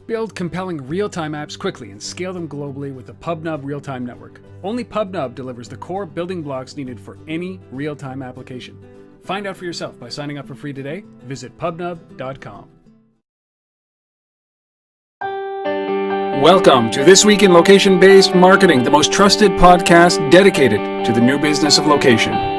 Build compelling real-time apps quickly and scale them globally with the PubNub real-time network. Only PubNub delivers the core building blocks needed for any real-time application. Find out for yourself by signing up for free today. Visit pubnub.com. Welcome to This Week in Location-Based Marketing, the most trusted podcast dedicated to the new business of location.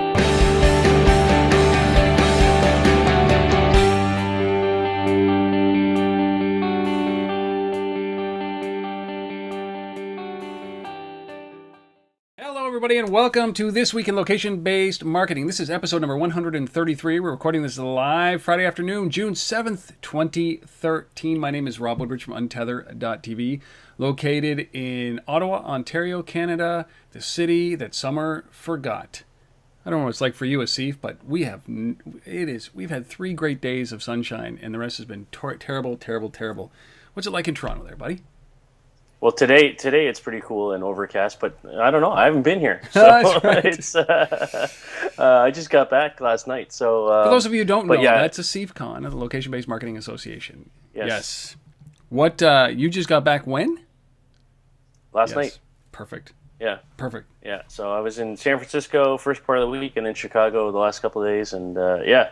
Everybody, and welcome to This Week in Location-Based Marketing. This is episode number 133. We're recording this live Friday afternoon, June 7th, 2013. My name is Rob Woodbridge from Untether.tv, located in Ottawa, Ontario, Canada, the city that summer forgot. I don't know what it's like for you, Asif, but we've had 3 great days of sunshine, and the rest has been terrible. What's it like in Toronto there, buddy? Well, today it's pretty cool and overcast, but I don't know. I haven't been here, so That's right. It's. I just got back last night, so. For those of you who don't know, yeah. That's a CFCon, the Location-Based Marketing Association. Yes. What you just got back when? Last night. Perfect. Yeah. Perfect. Yeah. So I was in San Francisco first part of the week, and then Chicago the last couple of days, and yeah.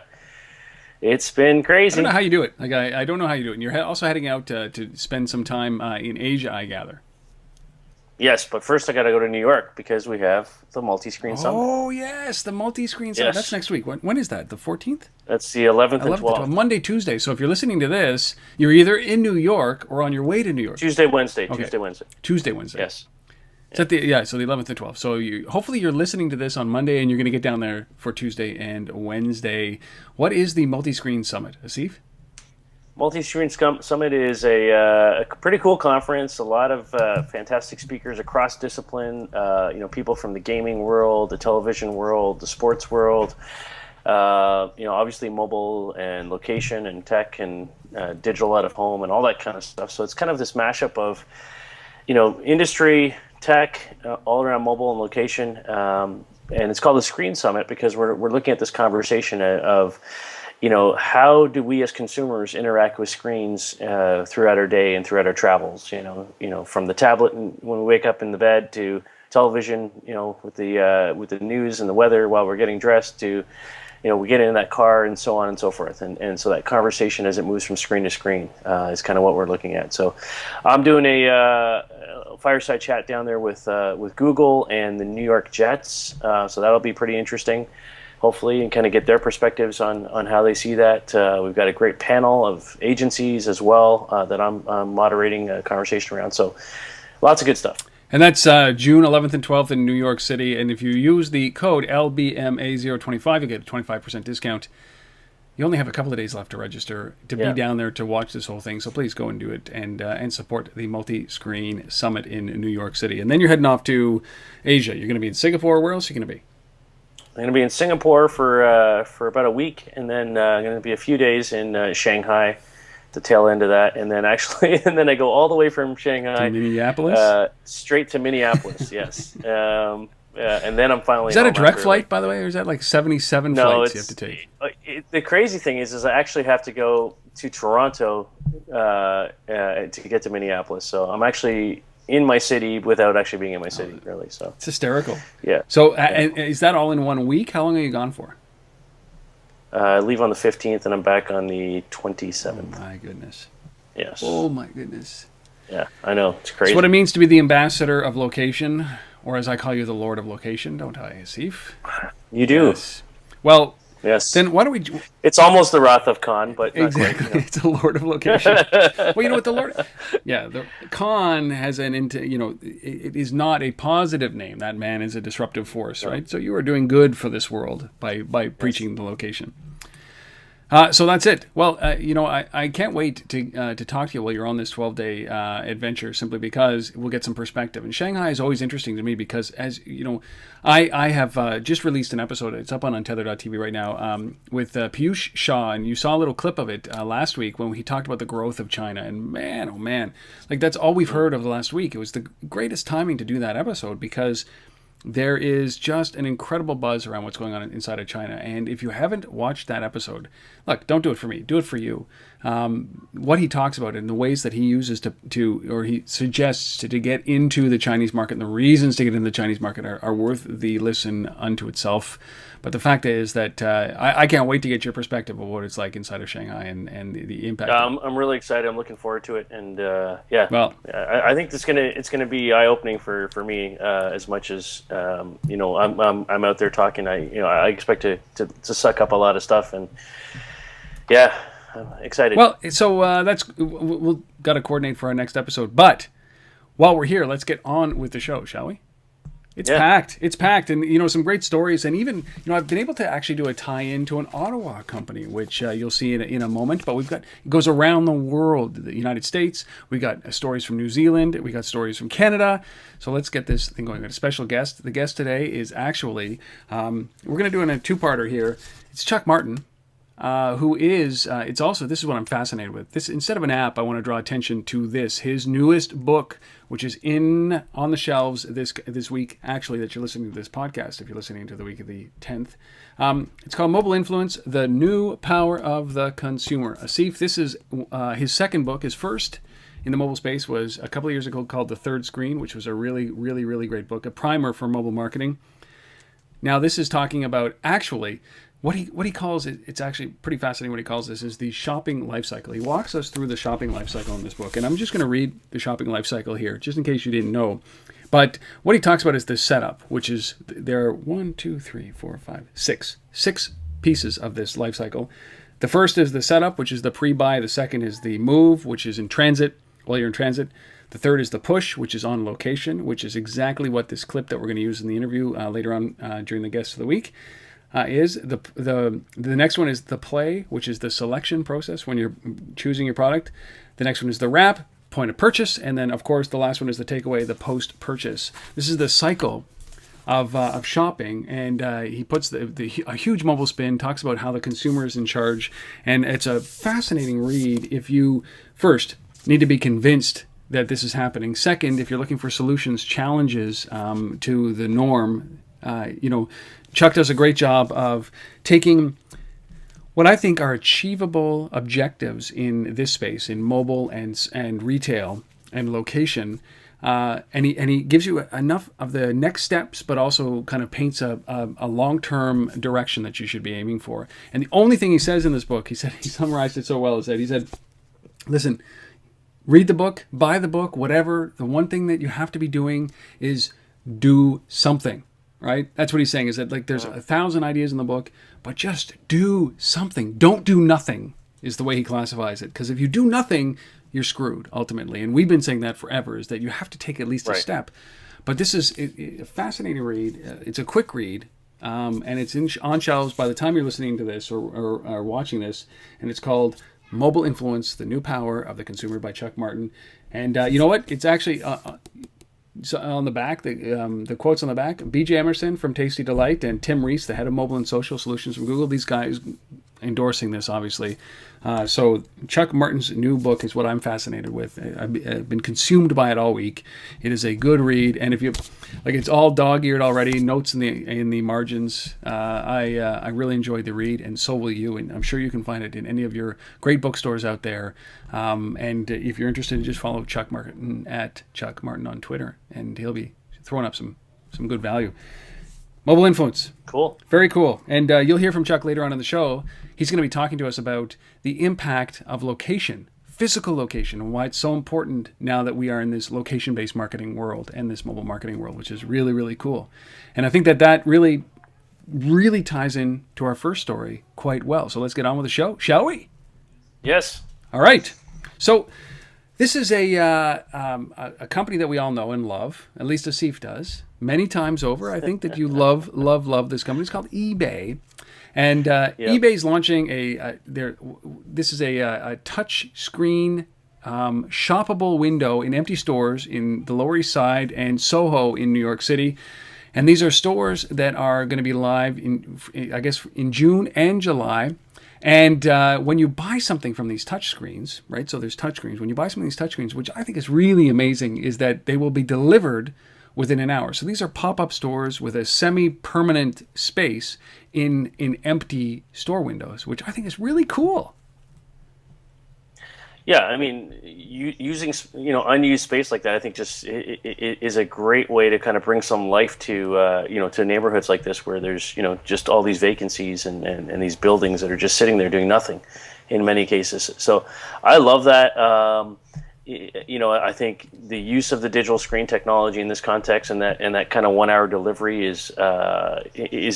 It's been crazy. I don't know how you do it. I don't know how you do it. And you're also heading out to spend some time in Asia, I gather. Yes, but first I got to go to New York because we have the Multiscreen Summit. Oh, yes, the Multiscreen Summit. Yes. That's next week. When is that? The 14th? That's the 11th and 12th. Monday, Tuesday. So if you're listening to this, you're either in New York or on your way to New York. Tuesday, Wednesday. Okay. Tuesday, Wednesday. Yes. So the 11th and 12th. So hopefully you're listening to this on Monday and you're going to get down there for Tuesday and Wednesday. What is the Multiscreen Summit, Asif? Multiscreen Summit is a pretty cool conference. A lot of fantastic speakers across discipline. People from the gaming world, the television world, the sports world. Obviously mobile and location and tech and digital out of home and all that kind of stuff. So it's kind of this mashup of, industry, tech, all around mobile and location, and it's called the Screen Summit because we're looking at this conversation of, how do we as consumers interact with screens throughout our day and throughout our travels? From the tablet and when we wake up in the bed to television, with the news and the weather while we're getting dressed to, we get in that car and so on and so forth. And so that conversation as it moves from screen to screen is kind of what we're looking at. So I'm doing a fireside chat down there with Google and the New York Jets. So that'll be pretty interesting, hopefully, and kind of get their perspectives on how they see that. We've got a great panel of agencies as well that I'm moderating a conversation around. So lots of good stuff. And that's June 11th and 12th in New York City. And if you use the code LBMA025, you get a 25% discount. You only have a couple of days left to register to be down there to watch this whole thing. So please go and do it and support the Multiscreen Summit in New York City. And then you're heading off to Asia. You're going to be in Singapore. Where else are you going to be? I'm going to be in Singapore for about a week, and then going to be a few days in Shanghai. The tail end of that, and then I go all the way from Shanghai to Minneapolis, straight to Minneapolis. Yes, and then I'm finally. Is that a direct flight, by the way, or is that like 77 flights you have to take? The crazy thing is I actually have to go to Toronto to get to Minneapolis. So I'm actually in my city without actually being in my city, really. So it's hysterical. Yeah. So and is that all in 1 week? How long are you gone for? I leave on the 15th, and I'm back on the 27th. Oh, my goodness. Yes. Oh, my goodness. Yeah, I know. It's crazy. It's what it means to be the ambassador of location, or as I call you, the Lord of Location, don't I, Asif? You do. Yes. Well, yes. Then why don't we... It's almost the Wrath of Khan, but exactly. Not quite, It's a Lord of Location. Well, you know what the Lord... Yeah, the Khan has it is not a positive name. That man is a disruptive force, right? So you are doing good for this world by preaching the location. So that's it. Well, I can't wait to talk to you while you're on this 12-day adventure, simply because we'll get some perspective. And Shanghai is always interesting to me because, as you know, I have just released an episode. It's up on Untether.tv right now with Piyush Shah, and you saw a little clip of it last week when he talked about the growth of China. And man, oh man, like that's all we've heard of the last week. It was the greatest timing to do that episode because there is just an incredible buzz around what's going on inside of China. And if you haven't watched that episode, look, don't do it for me, do it for you. What he talks about and the ways that he uses or he suggests to get into the Chinese market and the reasons to get into the Chinese market are worth the listen unto itself. But the fact is that I can't wait to get your perspective of what it's like inside of Shanghai and the impact. I'm really excited. I'm looking forward to it, and I think it's gonna be eye opening for me as much as I'm out there talking. I expect to suck up a lot of stuff, and I'm excited. Well, so we'll got to coordinate for our next episode. But while we're here, let's get on with the show, shall we? It's packed. It's packed. And, some great stories. And even, I've been able to actually do a tie-in to an Ottawa company, which you'll see in a moment. But it goes around the world, the United States. We got stories from New Zealand. We got stories from Canada. So let's get this thing going. We got a special guest. The guest today is actually, we're going to do a two-parter here. It's Chuck Martin. Who is, this is what I'm fascinated with. This, instead of an app, I want to draw attention to his newest book, which is on the shelves this week, actually, that you're listening to this podcast, if you're listening to the week of the 10th. It's called Mobile Influence, The New Power of the Consumer. Asif, this is his second book. His first in the mobile space was a couple of years ago called The Third Screen, which was a really, really, really great book, a primer for mobile marketing. Now, this is talking about actually what he calls it. It's actually pretty fascinating. What he calls this is the shopping life cycle. He walks us through the shopping life cycle in this book, and I'm just going to read the shopping life cycle here, just in case you didn't know. But what he talks about is the setup, which is there are 6 pieces of this life cycle. The first is the setup, which is the pre-buy. The second is the move, which is in transit, while you're in transit. The third is the push, which is on location, which is exactly what this clip that we're going to use in the interview later on during the guest of the week is. The next one is the play, which is the selection process when you're choosing your product. The next one is the wrap, point of purchase, and then of course the last one is the takeaway, the post-purchase. This is the cycle of shopping, and he puts a huge mobile spin, talks about how the consumer is in charge, and it's a fascinating read if you first need to be convinced that this is happening. Second, if you're looking for solutions, challenges to the norm, Chuck does a great job of taking what I think are achievable objectives in this space, in mobile and retail and location, and he gives you enough of the next steps, but also kind of paints a long-term direction that you should be aiming for. And the only thing he says in this book, he summarized it so well, is that he said, listen, read the book, buy the book, whatever. The one thing that you have to be doing is do something. Right? That's what he's saying, is that there's 1,000 ideas in the book, but just do something. Don't do nothing is the way he classifies it. Because if you do nothing, you're screwed, ultimately. And we've been saying that forever, is that you have to take at least a step. But this is a fascinating read. It's a quick read, and it's on shelves by the time you're listening to this or watching this. And it's called Mobile Influence, The New Power of the Consumer by Chuck Martin. And you know what? It's actually... So on the back, the quotes on the back, BJ Emerson from Tasty Delight and Tim Reese, the head of mobile and social solutions from Google, these guys endorsing this, obviously. So Chuck Martin's new book is what I'm fascinated with. I've been consumed by it all week. It is a good read, and if you it's all dog-eared already, notes in the margins. I really enjoyed the read, and so will you. And I'm sure you can find it in any of your great bookstores out there. And if you're interested, just follow Chuck Martin at Chuck Martin on Twitter, and he'll be throwing up some good value. Mobile Influence. Cool. Very cool. And you'll hear from Chuck later on in the show. He's going to be talking to us about the impact of location, physical location, and why it's so important now that we are in this location-based marketing world and this mobile marketing world, which is really, really cool. And I think that really, really ties in to our first story quite well. So let's get on with the show, shall we? Yes. All right. So this is a company that we all know and love, at least Asif does, many times over. I think that you love this company. It's called eBay. And eBay's launching this is a touch screen shoppable window in empty stores in the Lower East Side and Soho in New York City. And these are stores that are going to be live in June and July. And when you buy something from these touch screens, right? So there's touch screens. When you buy some of these touch screens, which I think is really amazing, is that they will be delivered within an hour. So these are pop-up stores with a semi-permanent space in empty store windows, which I think is really cool. Yeah, I mean, using unused space like that, I think just it is a great way to kind of bring some life to to neighborhoods like this, where there's just all these vacancies and these buildings that are just sitting there doing nothing, in many cases. So I love that. I think the use of the digital screen technology in this context and that kind of 1 hour delivery is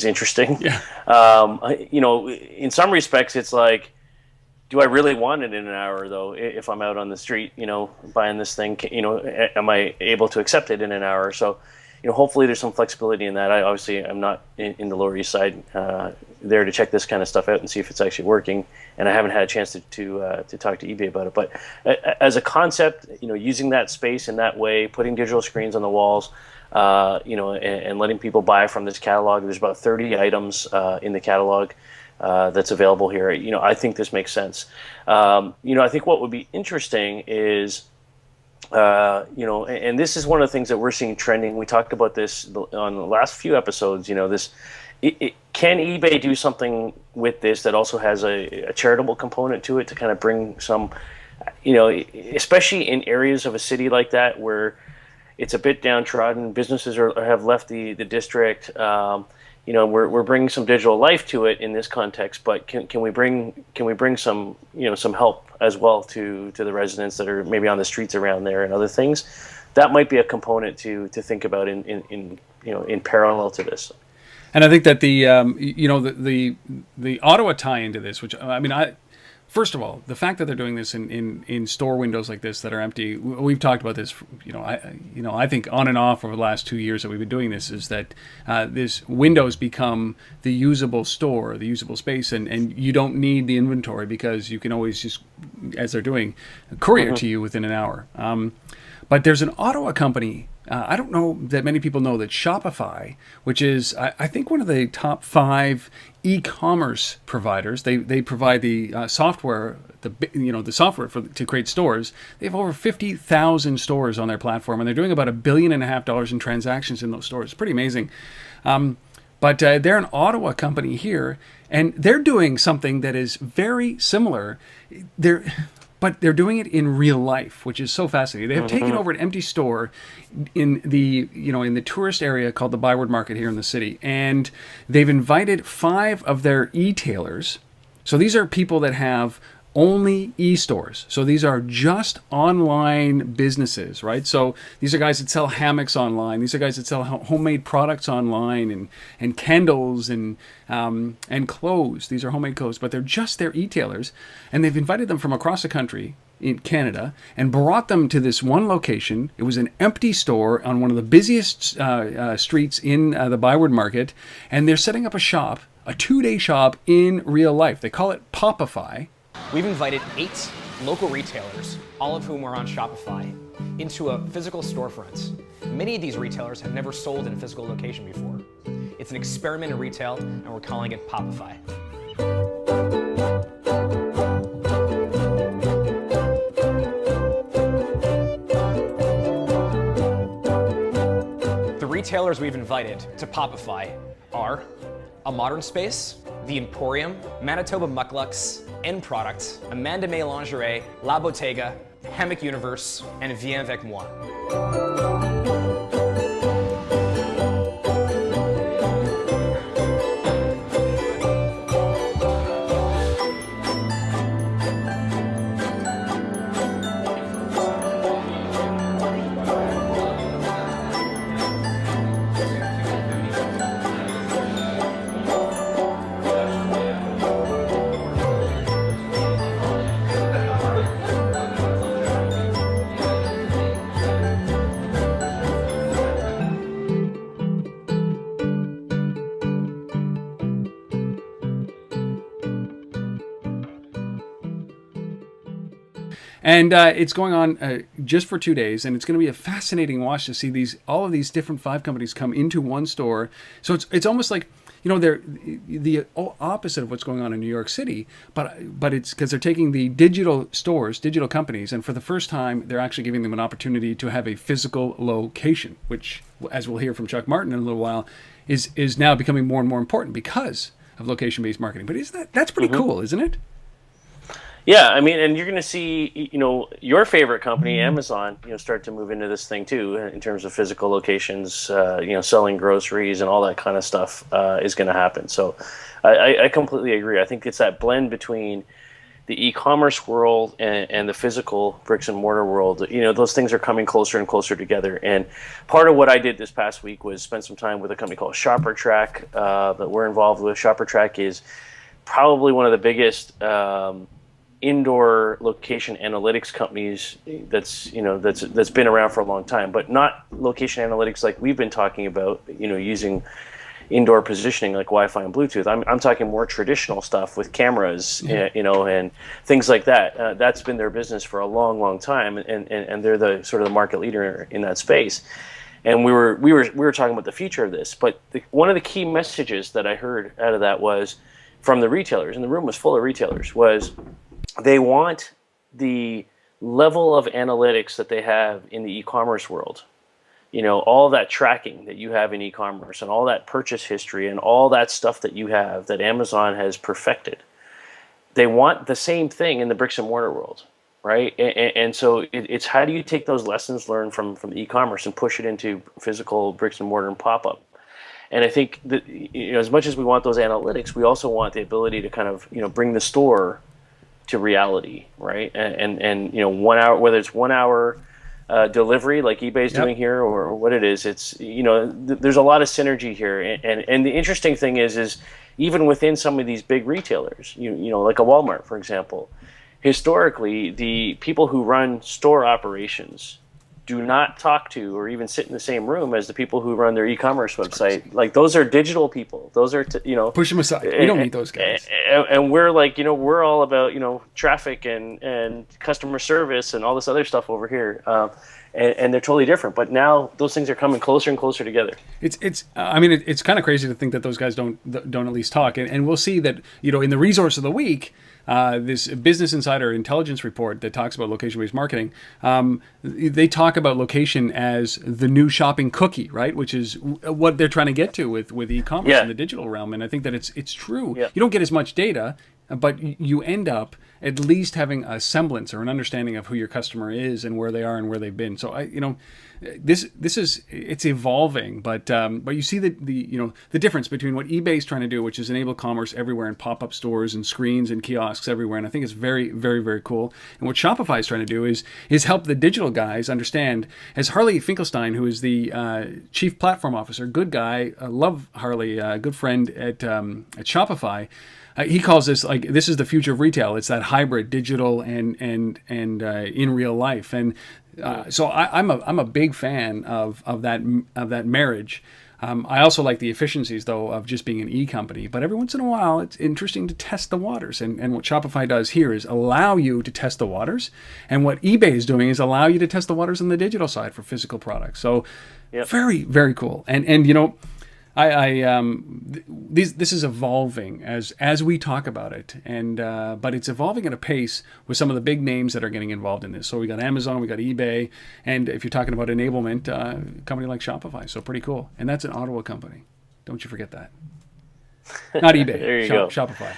interesting. Yeah. In some respects, it's like, do I really want it in an hour, though? If I'm out on the street, buying this thing, am I able to accept it in an hour? So, hopefully there's some flexibility in that. I'm not in the Lower East Side there to check this kind of stuff out and see if it's actually working, and I haven't had a chance to talk to eBay about it. But as a concept, using that space in that way, putting digital screens on the walls, and letting people buy from this catalog. There's about 30 items in the catalog that's available here. I think this makes sense. I think what would be interesting is, and this is one of the things that we're seeing trending. We talked about this on the last few episodes. Can eBay do something with this that also has a charitable component to it to kind of bring some, especially in areas of a city like that where it's a bit downtrodden, businesses have left the district. We're bringing some digital life to it in this context, but can we bring some some help as well to the residents that are maybe on the streets around there and other things? That might be a component to think about in parallel to this. And I think that the Ottawa tie into this, which first of all, the fact that they're doing this in store windows like this that are empty, we've talked about this. I think on and off over the last 2 years that we've been doing this, is that this windows become the usable store, the usable space, and you don't need the inventory because you can always just, as they're doing, courier to you within an hour. But there's an Ottawa company. I don't know that many people know that Shopify, which is, I think, one of the top 5 e-commerce providers. They provide the software, the software to create stores. They have over 50,000 stores on their platform, and they're doing about $1.5 billion in transactions in those stores. It's pretty amazing. But they're an Ottawa company here, and they're doing something that is very similar. But they're doing it in real life, which is so fascinating. They have taken over an empty store in the tourist area called the Byward Market here in the city, and they've invited 5 of their e-tailers. So these are people that have only e-stores. So these are just online businesses, right? So these are guys that sell hammocks online. These are guys that sell homemade products online and candles and clothes. These are homemade clothes, but they're just their e-tailers. And they've invited them from across the country in Canada and brought them to this one location. It was an empty store on one of the busiest streets in the Byward Market. And they're setting up a shop, a 2-day shop in real life. They call it Popify. We've invited 8 local retailers, all of whom are on Shopify, into a physical storefront. Many of these retailers have never sold in a physical location before. It's an experiment in retail, and we're calling it Popify. The retailers we've invited to Popify are A Modern Space, The Emporium, Manitoba Mucklucks, End Product, Amanda May Lingerie, La Bottega, Hammock Universe, and Viens Avec Moi. And it's going on just for 2 days, and it's going to be a fascinating watch to see all of these different 5 companies come into one store. So it's almost like they're the opposite of what's going on in New York City, but it's because they're taking the digital stores, digital companies, and for the first time, they're actually giving them an opportunity to have a physical location, which, as we'll hear from Chuck Martin in a little while, is now becoming more and more important because of location-based marketing. But that's pretty cool, isn't it? Yeah, I mean, and you're going to see, your favorite company, Amazon, start to move into this thing too, in terms of physical locations, selling groceries and all that kind of stuff is going to happen. So I completely agree. I think it's that blend between the e-commerce world and the physical bricks and mortar world. Those things are coming closer and closer together. And part of what I did this past week was spend some time with a company called ShopperTrack that we're involved with. ShopperTrack is probably one of the biggest indoor location analytics companies that's been around for a long time, but not location analytics like we've been talking about, using indoor positioning like Wi-Fi and Bluetooth. I'm talking more traditional stuff with cameras, and things like that. That's been their business for a long, long time, and they're the sort of the market leader in that space. And we were talking about the future of this, but one of the key messages that I heard out of that was from the retailers, and the room was full of retailers, was they want the level of analytics that they have in the e-commerce world. All that tracking that you have in e-commerce and all that purchase history and all that stuff that you have that Amazon has perfected. They want the same thing in the bricks and mortar world, right? And so it's how do you take those lessons learned from the e-commerce and push it into physical bricks and mortar and pop-up? And I think that as much as we want those analytics, we also want the ability to kind of bring the store to reality, right? And 1 hour, whether it's 1 hour delivery like eBay's doing here, or what it is, it's there's a lot of synergy here. And the interesting thing is even within some of these big retailers, like a Walmart, for example, historically the people who run store operations do not talk to or even sit in the same room as the people who run their e-commerce website. Like, those are digital people. Those are, push them aside. We don't need those guys. And we're like, we're all about, traffic and customer service and all this other stuff over here. And they're totally different. But now those things are coming closer and closer together. It's kind of crazy to think that those guys don't at least talk. And we'll see that, in the resource of the week, this Business Insider intelligence report that talks about location-based marketing, they talk about location as the new shopping cookie, right? Which is what they're trying to get to with e-commerce in the digital realm. And I think that it's true. Yeah. You don't get as much data, but you end up at least having a semblance or an understanding of who your customer is and where they are and where they've been. So it's evolving, but you see the difference between what eBay is trying to do, which is enable commerce everywhere in pop-up stores and screens and kiosks everywhere, and I think it's very, very, very cool. And what Shopify is trying to do is help the digital guys understand. As Harley Finkelstein, who is the chief platform officer, good guy, love Harley, good friend at Shopify. He calls this this is the future of retail. It's that hybrid, digital and in real life. And so I'm a big fan of that marriage. I also like the efficiencies, though, of just being an e-company. But every once in a while, it's interesting to test the waters. And what Shopify does here is allow you to test the waters. And what eBay is doing is allow you to test the waters on the digital side for physical products. So very, very cool. And this is evolving as we talk about it, but it's evolving at a pace with some of the big names that are getting involved in this. So we got Amazon, we got eBay, and if you're talking about enablement, a company like Shopify. So pretty cool, and that's an Ottawa company. Don't you forget that. Not eBay. There you go. Shopify.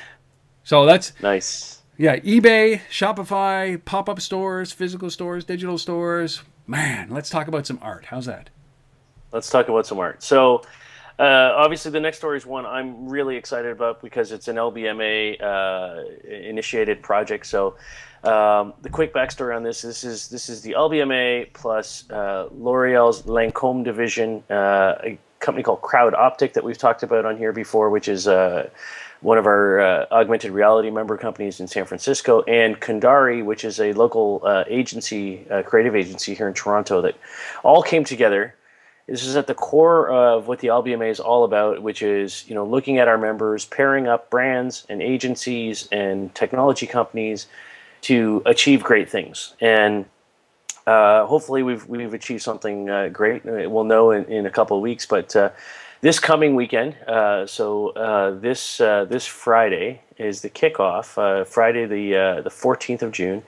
So that's nice. Yeah, eBay, Shopify, pop-up stores, physical stores, digital stores. Man, let's talk about some art. How's that? Let's talk about some art. So. Obviously, the next story is one I'm really excited about because it's an LBMA initiated project. So, the quick backstory on this is the LBMA plus L'Oreal's Lancome division, a company called Crowd Optic that we've talked about on here before, which is one of our augmented reality member companies in San Francisco, and Kundari, which is a local agency, creative agency here in Toronto, that all came together. This is at the core of what the LBMA is all about, which is, looking at our members, pairing up brands and agencies and technology companies to achieve great things. And hopefully we've achieved something great. We'll know in a couple of weeks, but this coming weekend, this Friday is the kickoff. Friday the 14th of June,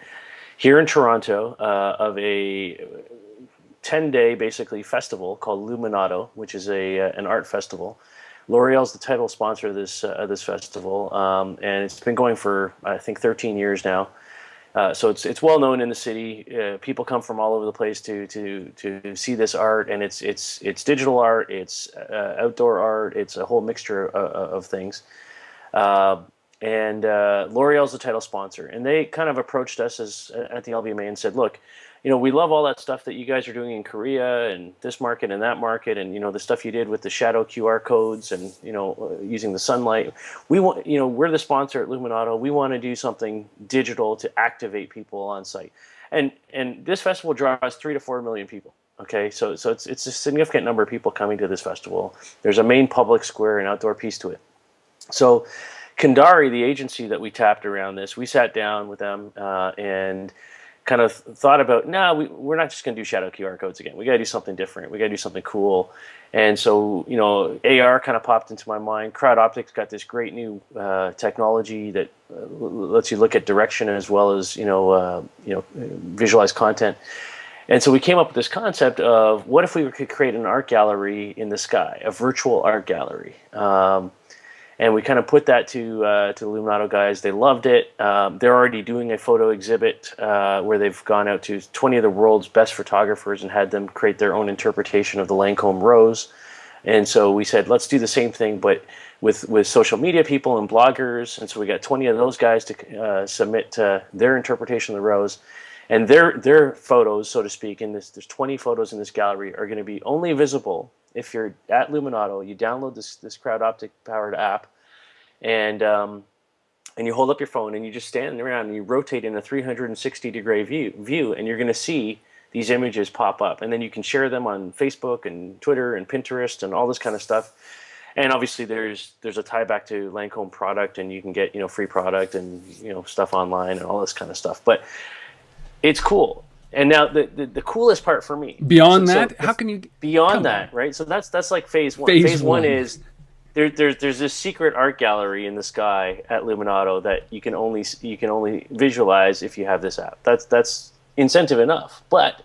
here in Toronto, of a 10-day basically festival called Luminato, which is an art festival. L'Oreal's the title sponsor of this festival, and it's been going for I think 13 years now. So it's well known in the city. People come from all over the place to see this art, and it's digital art, it's outdoor art, it's a whole mixture of things. And L'Oreal's the title sponsor, and they kind of approached us at the LBMA and said, "Look, we love all that stuff that you guys are doing in Korea and this market and that market, and the stuff you did with the shadow QR codes and using the sunlight. We want, we're the sponsor at Luminato. We want to do something digital to activate people on site, and this festival draws 3 to 4 million people. Okay, so it's a significant number of people coming to this festival. There's a main public square, an outdoor piece to it. So Kandari, the agency that we tapped around this, we sat down with them and kind of thought about, we're not just going to do shadow QR codes again. We got to do something different. We got to do something cool. And so, AR kind of popped into my mind. Crowd Optics got this great new technology that lets you look at direction as well as, visualize content. And so we came up with this concept of what if we could create an art gallery in the sky, a virtual art gallery. And we kind of put that to the Luminato guys. They loved it. They're already doing a photo exhibit where they've gone out to 20 of the world's best photographers and had them create their own interpretation of the Lancome rose. And so we said, let's do the same thing, but with social media people and bloggers. And so we got 20 of those guys to submit their interpretation of the rose. And their photos, so to speak, there's 20 photos in this gallery, are going to be only visible if you're at Luminato. You download this Crowd Optic powered app, and you hold up your phone and you just stand around and you rotate in a 360-degree view, and you're going to see these images pop up, and then you can share them on Facebook and Twitter and Pinterest and all this kind of stuff. And obviously there's a tie back to Lancome product, and you can get free product and stuff online and all this kind of stuff. But it's cool. And now the coolest part for me. Beyond that, how can you? Beyond that, right? So that's like phase one. Phase one is there's this secret art gallery in the sky at Luminato that you can only visualize if you have this app. That's incentive enough. But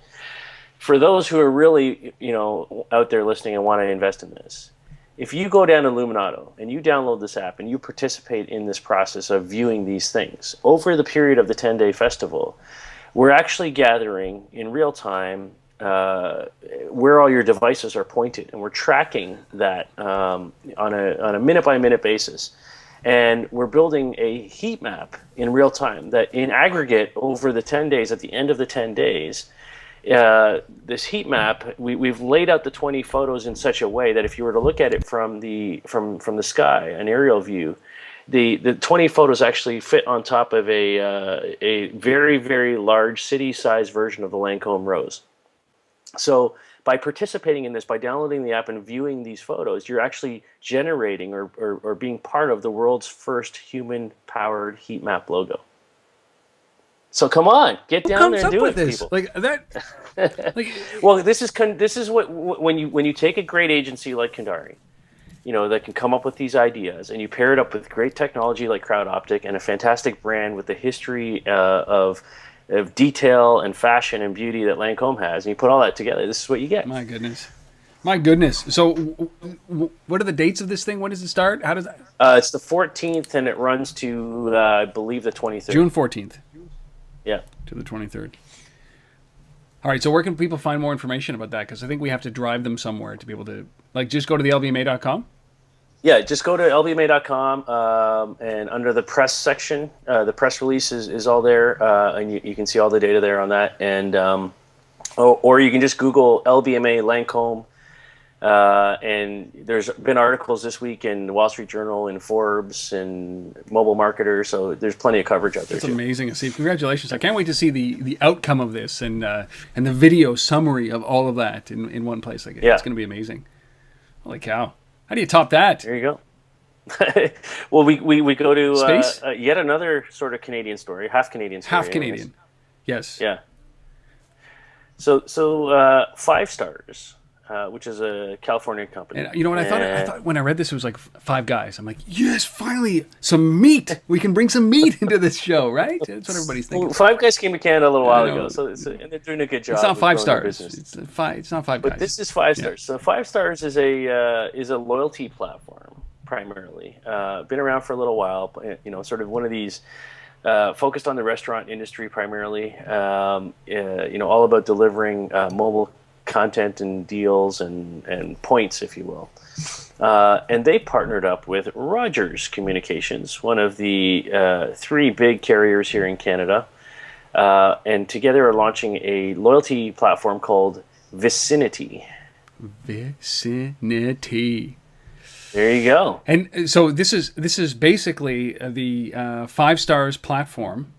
for those who are really out there listening and want to invest in this, if you go down to Luminato and you download this app and you participate in this process of viewing these things over the period of the 10-day festival, we're actually gathering in real time where all your devices are pointed, and we're tracking that on a minute-by-minute basis. And we're building a heat map in real time that in aggregate over the 10 days, at the end of the 10 days, this heat map, we've laid out the 20 photos in such a way that if you were to look at it from the sky, an aerial view, the 20 photos actually fit on top of a very, very large city-sized version of the Lancome rose. So by participating in this, by downloading the app and viewing these photos, you're actually generating or being part of the world's first human-powered heat map logo. So come on, get down there and do it, people. Like that. Well, this is what when you take a great agency like Kandari, that can come up with these ideas, and you pair it up with great technology like Crowd Optic and a fantastic brand with the history of detail and fashion and beauty that Lancome has, and you put all that together, this is what you get. My goodness. So what are the dates of this thing? When does it start? How does that? It's the 14th, and it runs to, I believe, the 23rd. June 14th. Yeah. To the 23rd. All right, so where can people find more information about that? Because I think we have to drive them somewhere to be able to, just go to the LBMA.com? Yeah, just go to LBMA.com, and under the press section, the press release is all there, and you can see all the data there on that. And or you can just Google LBMA Lancome, and there's been articles this week in the Wall Street Journal, and Forbes, and Mobile Marketer, so there's plenty of coverage out there. It's amazing. Steve, congratulations. I can't wait to see the outcome of this and the video summary of all of that in one place. It's going to be amazing. Holy cow. How do you top that? There you go. Well, we go to Space? Yet another sort of Canadian story, half Canadian story. Half Canadian. Yes. Yeah. FiveStars, which is a California company. And you know what I thought? I thought when I read this, it was like Five Guys. I'm like, yes, finally, some meat. We can bring some meat into this show, right? That's what everybody's thinking. Well, Five Guys came to Canada a little while ago, and they're doing a good job. It's not with Five growing their Stars. business. It's not Five Guys. But this is FiveStars. Yeah. So FiveStars is a loyalty platform primarily. Been around for a little while. Sort of one of these focused on the restaurant industry primarily. All about delivering mobile content and deals and points, if you will. And they partnered up with Rogers Communications, one of the 3 big carriers here in Canada. And together are launching a loyalty platform called Vicinity. Vicinity. There you go. And so this is basically the FiveStars platform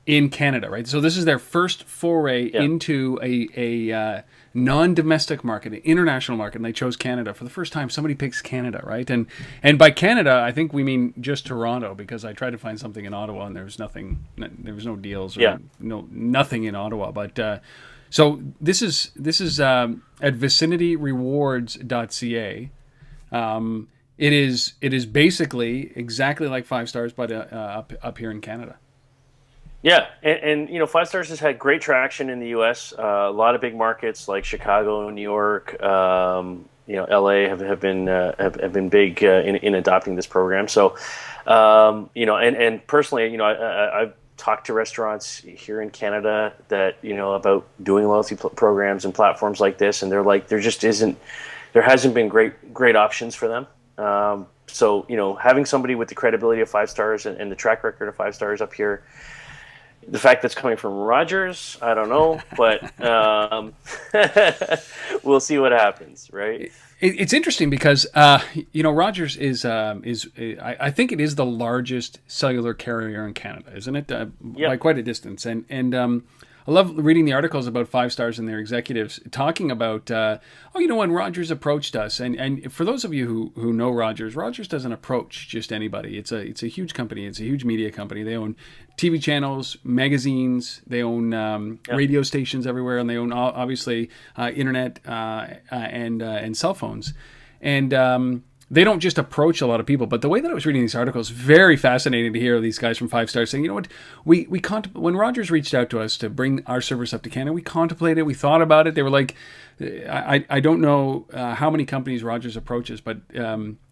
in Canada, right? So this is their first foray into a non-domestic market, an international market, and they chose Canada. For the first time, somebody picks Canada, right? And by Canada, I think we mean just Toronto, because I tried to find something in Ottawa, and there was nothing. There was no deals or nothing in Ottawa. But so this is at vicinityrewards.ca. It is basically exactly like FiveStars, but up here in Canada. Yeah, and FiveStars has had great traction in the U.S. A lot of big markets like Chicago, New York, L.A. have been big in adopting this program. So, and personally, I've talked to restaurants here in Canada that about doing loyalty programs and platforms like this, and they're like, there hasn't been great options for them. So having somebody with the credibility of FiveStars and the track record of FiveStars up here. The fact that's coming from Rogers, I don't know, but we'll see what happens, right? It's interesting because Rogers is I think it is the largest cellular carrier in Canada, isn't it? By quite a distance, and I love reading the articles about FiveStars and their executives talking about, when Rogers approached us. And for those of you who know Rogers doesn't approach just anybody. It's a huge company. It's a huge media company. They own TV channels, magazines. They own radio stations everywhere, and they own obviously internet and cell phones. And they don't just approach a lot of people, but the way that I was reading these articles, very fascinating to hear these guys from FiveStars saying, when Rogers reached out to us to bring our service up to Canada, we contemplated, we thought about it. They were like, I don't know how many companies Rogers approaches, but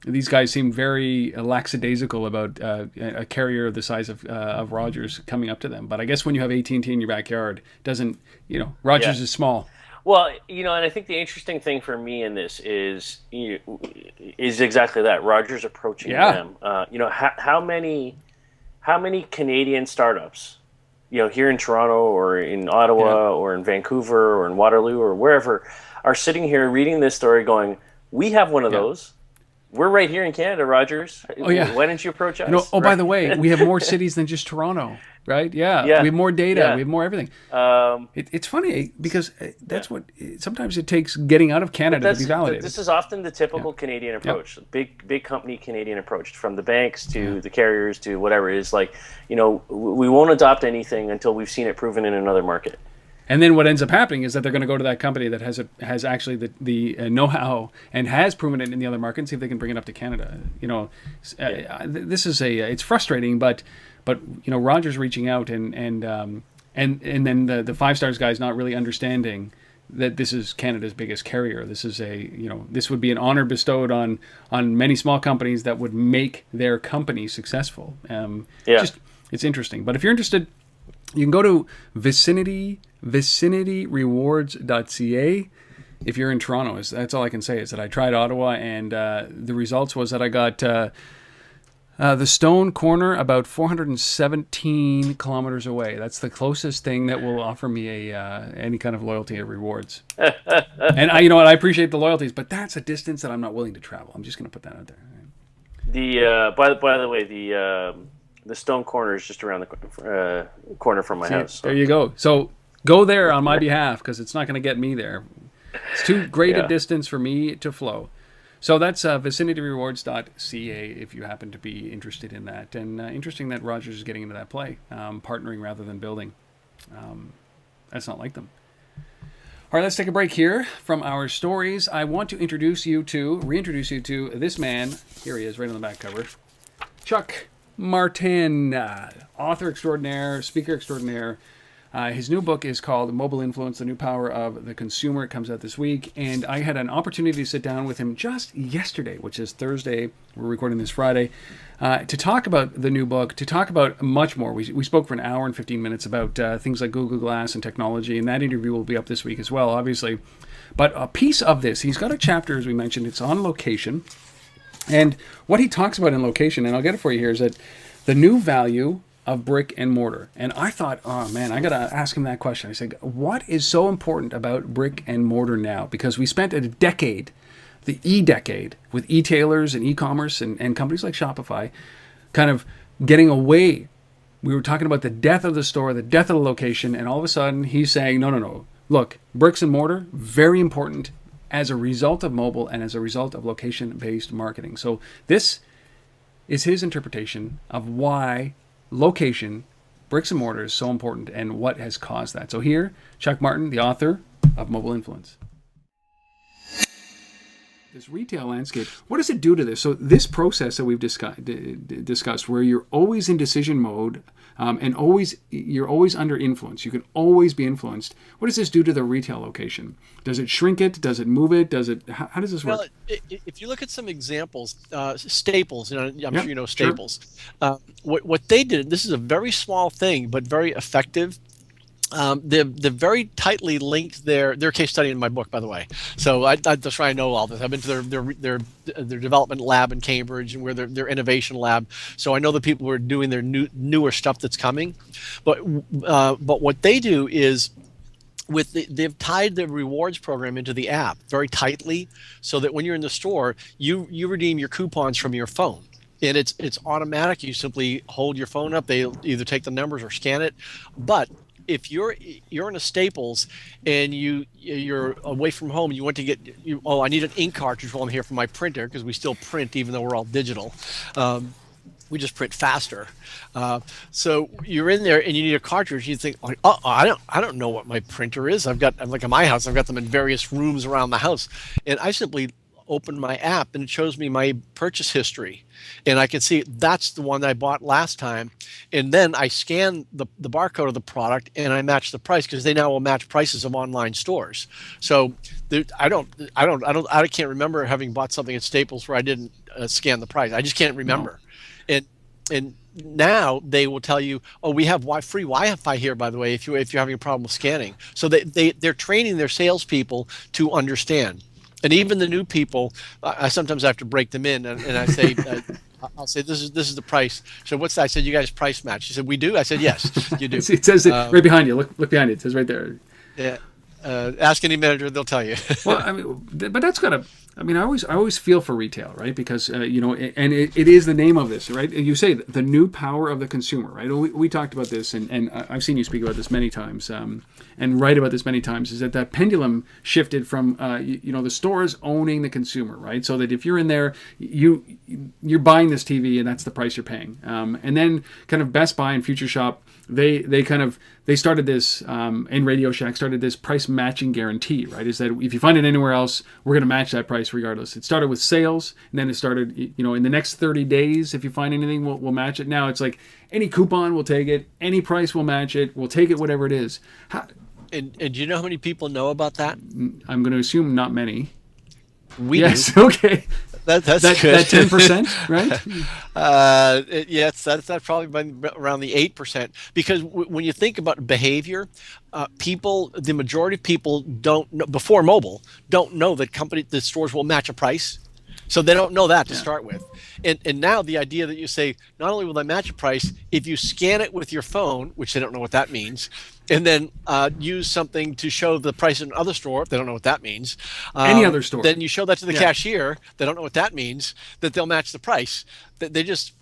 these guys seem very lackadaisical about a carrier the size of Rogers coming up to them. But I guess when you have AT&T in your backyard, Rogers is small. Well, and I think the interesting thing for me in this is exactly that. Rogers approaching them. How many Canadian startups, here in Toronto or in Ottawa or in Vancouver or in Waterloo or wherever, are sitting here reading this story going, we have one of those. We're right here in Canada, Rogers. Oh, yeah. Why didn't you approach us? By the way, we have more cities than just Toronto, right? Yeah. We have more data. We have more everything. It's funny because that's what sometimes it takes getting out of Canada to be validated. This is often the typical Canadian approach, big company Canadian approach, from the banks to the carriers to whatever it is. Like, we won't adopt anything until we've seen it proven in another market. And then what ends up happening is that they're going to go to that company that has actually the know-how and has proven it in the other market and see if they can bring it up to Canada. This is it's frustrating, but Rogers reaching out and then the FiveStars guys not really understanding that this is Canada's biggest carrier. This is this would be an honor bestowed on many small companies that would make their company successful. It's interesting. But if you're interested, you can go to vicinityrewards.ca. If you're in Toronto, that's all I can say is that I tried Ottawa, and the results was that I got the Stone Corner about 417 kilometers away. That's the closest thing that will offer me any kind of loyalty or rewards. And I appreciate the loyalties, but that's a distance that I'm not willing to travel. I'm just going to put that out there. By the way, the Stone Corner is just around the corner from my house. So. There you go. So go there on my behalf, because it's not going to get me there. It's too great a distance for me to flow. So that's vicinityrewards.ca if you happen to be interested in that. And interesting that Rogers is getting into that play, partnering rather than building. That's not like them. All right, let's take a break here from our stories. I want to reintroduce you to this man. Here he is, right on the back cover. Chuck Martin, author extraordinaire, speaker extraordinaire. His new book is called Mobile Influence, The New Power of the Consumer. It comes out this week. And I had an opportunity to sit down with him just yesterday, which is Thursday. We're recording this Friday. To talk about the new book, to talk about much more. We spoke for an hour and 15 minutes about things like Google Glass and technology. And that interview will be up this week as well, obviously. But a piece of this, he's got a chapter, as we mentioned, it's on location. And what he talks about in location, and I'll get it for you here, is that the new value of brick and mortar. And I thought, oh man, I got to ask him that question. I said, what is so important about brick and mortar now? Because we spent a decade, the e-decade, with e-tailers and e-commerce and companies like Shopify, kind of getting away. We were talking about the death of the store, the death of the location, and all of a sudden he's saying, no. Look, bricks and mortar, very important as a result of mobile and as a result of location-based marketing. So this is his interpretation of why location, bricks and mortar is so important and what has caused that. So here, Chuck Martin, the author of Mobile Influence. This retail landscape, what does it do to this? So this process that we've discussed, where you're always in decision mode and you're always under influence. You can always be influenced. What does this do to the retail location? Does it shrink it? Does it move it? How does this work? Well, if you look at some examples, Staples, I'm sure you know Staples. Sure. What they did, this is a very small thing, but very effective. They're very tightly linked their case study in my book, by the way. So that's why I know all this. I've been to their development lab in Cambridge and where their innovation lab. So I know the people who are doing their newer stuff that's coming. But what they do is they've tied the rewards program into the app very tightly, so that when you're in the store, you redeem your coupons from your phone. And it's automatic. You simply hold your phone up. They either take the numbers or scan it. But if you're in a Staples and you're away from home, and you want to get I need an ink cartridge while I'm here for my printer, because we still print even though we're all digital. We just print faster. So you're in there and you need a cartridge. You think, I don't know what my printer is. I'm like at my house, I've got them in various rooms around the house, and I simply open my app and it shows me my purchase history, and I can see that's the one that I bought last time, and then I scan the barcode of the product and I match the price, because they now will match prices of online stores. So I can't remember having bought something at Staples where I didn't scan the price. I just can't remember. No. And now they will tell you, we have free Wi-Fi here, by the way, if you're having a problem with scanning. So they're training their salespeople to understand. And even the new people, I sometimes have to break them in, and I say, I'll say, this is the price. So what's that? I said, you guys price match. She said, we do? I said, yes, you do. It says it right behind you. Look behind you. It says right there. Yeah. Ask any manager, they'll tell you. Well, I mean, but that's got to. I mean, I always feel for retail, right? Because and it is the name of this, right? You say the new power of the consumer, right? We talked about this, and I've seen you speak about this many times, and write about this many times. Is that pendulum shifted from the stores owning the consumer, right? So that if you're in there, you're buying this TV, and that's the price you're paying. And then kind of Best Buy and Future Shop, they started this, and Radio Shack started this price matching guarantee, right? Is that if you find it anywhere else, we're going to match that price regardless. It started with sales, and then it started, in the next 30 days, if you find anything, we'll match it. Now it's like any coupon, we'll take it. Any price, we'll match it. We'll take it, whatever it is. And do you know how many people know about that? I'm going to assume not many. Yes. Do. Okay. That's good. That 10%, right? Yes, that's probably been around the 8%. Because when you think about behavior, the majority of people don't know, before mobile, don't know that the stores will match a price. So they don't know that to start with. And now the idea that you say, not only will they match a price, if you scan it with your phone, which they don't know what that means, and then use something to show the price in another store, they don't know what that means. Any other store. Then you show that to the cashier, they don't know what that means, that they'll match the price. They just,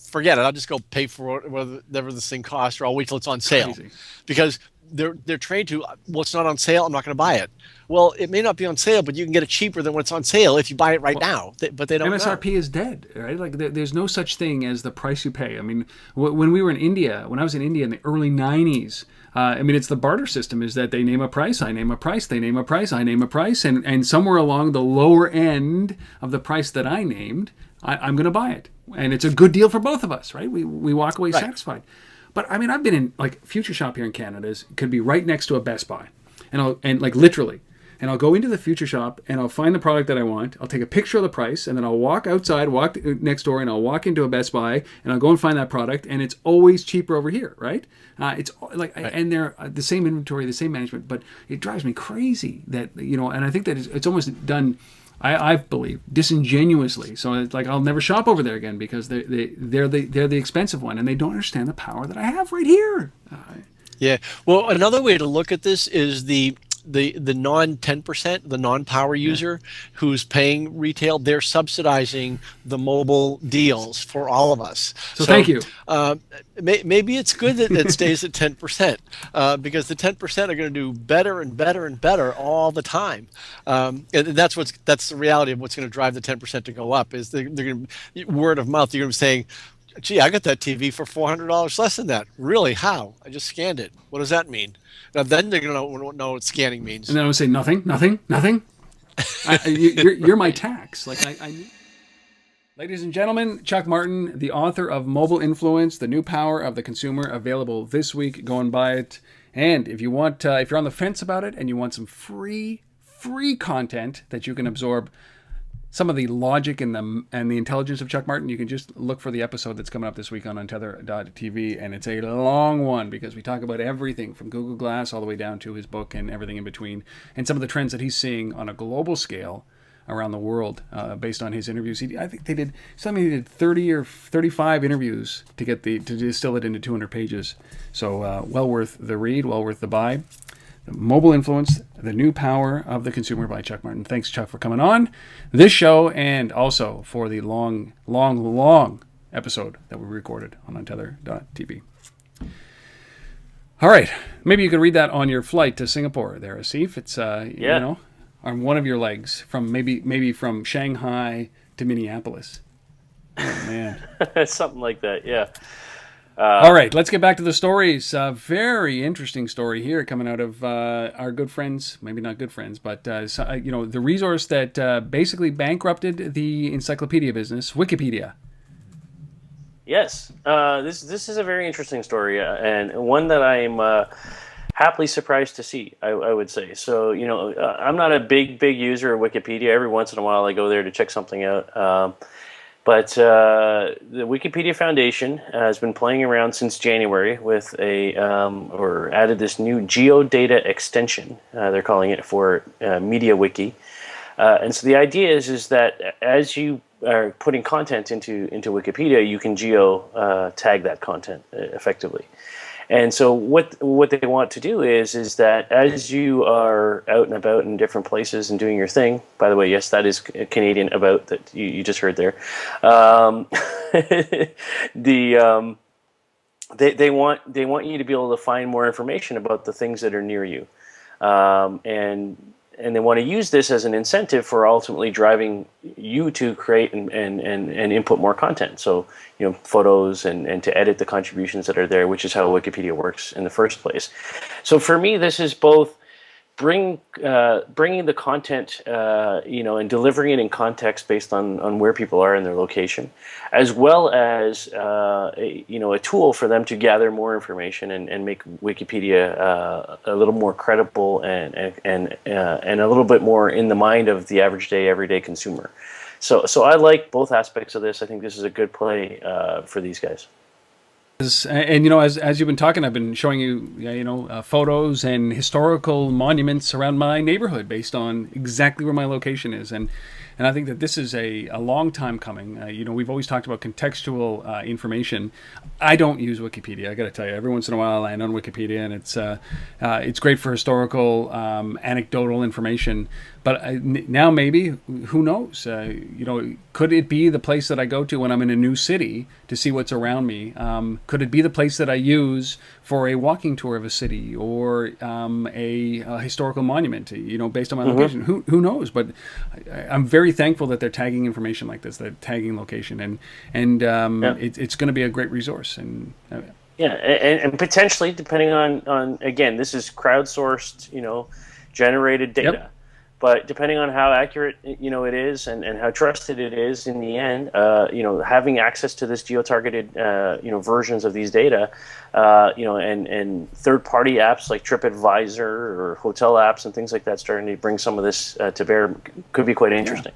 forget it. I'll just go pay for whatever this thing costs, or I'll wait till it's on sale. Crazy. Because they're trained to, well, it's not on sale, I'm not going to buy it. Well, it may not be on sale, but you can get it cheaper than when it's on sale if you buy it right now. But they don't MSRP know. is dead, right? Like there's no such thing as the price you pay. I mean, when we were in India, when I was in India in the early 90s, I mean, it's the barter system is that they name a price, I name a price, they name a price, I name a price, and somewhere along the lower end of the price that I named, I'm going to buy it. And it's a good deal for both of us, right? We walk away satisfied. But I mean, I've been in like Future Shop here in Canada could be right next to a Best Buy, and like literally, and I'll go into the Future Shop and I'll find the product that I want. I'll take a picture of the price, and then I'll walk outside, walk next door, and I'll walk into a Best Buy and I'll go and find that product, and it's always cheaper over here, right? It's like, and they're the same inventory, the same management, but it drives me crazy that and I think that it's almost done. I believe disingenuously. So it's like I'll never shop over there again because they're the expensive one, and they don't understand the power that I have right here. Yeah. Well, another way to look at this is the non 10%, the non-power user who's paying retail. They're subsidizing the mobile deals for all of us. So thank you. Maybe it's good that it stays at 10% because the 10% are going to do better and better and better all the time. And that's the reality of what's going to drive the 10% to go up is they're going to word of mouth. You're going to be saying, gee, I got that TV for $400 less than that. Really? How? I just scanned it. What does that mean? Now then they're going to know what scanning means. And then I would say nothing. You're my tax. Like Ladies and gentlemen, Chuck Martin, the author of Mobile Influence: The New Power of the Consumer, available this week. Go and buy it. And if you want, if you're on the fence about it and you want some free content that you can absorb some of the logic and the intelligence of Chuck Martin, you can just look for the episode that's coming up this week on Untether.tv, and it's a long one because we talk about everything from Google Glass all the way down to his book and everything in between, and some of the trends that he's seeing on a global scale around the world based on his interviews. I think they did 30 or 35 interviews to distill it into 200 pages. So well worth the read, well worth the buy. Mobile Influence: The New Power of the Consumer by Chuck Martin. Thanks, Chuck, for coming on this show and also for the long episode that we recorded on Untether.tv. All right. Maybe you could read that on your flight to Singapore there, Asif. It's, on one of your legs from maybe from Shanghai to Minneapolis. Oh, man. Something like that, yeah. All right, let's get back to the stories. Very interesting story here coming out of our good friends, maybe not good friends, but the resource that basically bankrupted the encyclopedia business, Wikipedia. Yes, this is a very interesting story and one that I'm happily surprised to see, I would say. So, I'm not a big user of Wikipedia. Every once in a while I go there to check something out. But the Wikipedia Foundation has been playing around since January with or added this new geodata extension. They're calling it for MediaWiki. And so the idea is that as you are putting content into Wikipedia, you can tag that content effectively. And so what they want to do is that as you are out and about in different places and doing your thing, by the way, yes, that is Canadian about that you just heard there. They want you to be able to find more information about the things that are near you, and they want to use this as an incentive for ultimately driving you to create and input more content. So, photos and to edit the contributions that are there, which is how Wikipedia works in the first place. So for me, this is both bringing the content, and delivering it in context based on where people are in their location, as well as a tool for them to gather more information and make Wikipedia a little more credible and a little bit more in the mind of the everyday consumer. So I like both aspects of this. I think this is a good play for these guys. And as you've been talking, I've been showing you photos and historical monuments around my neighborhood based on exactly where my location is, and I think that this is a long time coming. We've always talked about contextual information. I don't use Wikipedia. I got to tell you, every once in a while I land on Wikipedia, and it's great for historical, anecdotal information. But now maybe, who knows? Could it be the place that I go to when I'm in a new city to see what's around me? Could it be the place that I use for a walking tour of a city or a historical monument? Based on my location. Who knows? But I'm very thankful that they're tagging information like this. They're tagging location, and it's going to be a great resource. And and potentially, depending on again, this is crowdsourced, generated data. Yep. But depending on how accurate it is and how trusted it is in the end, having access to this geo-targeted versions of these data, and third-party apps like TripAdvisor or hotel apps and things like that starting to bring some of this to bear could be quite interesting.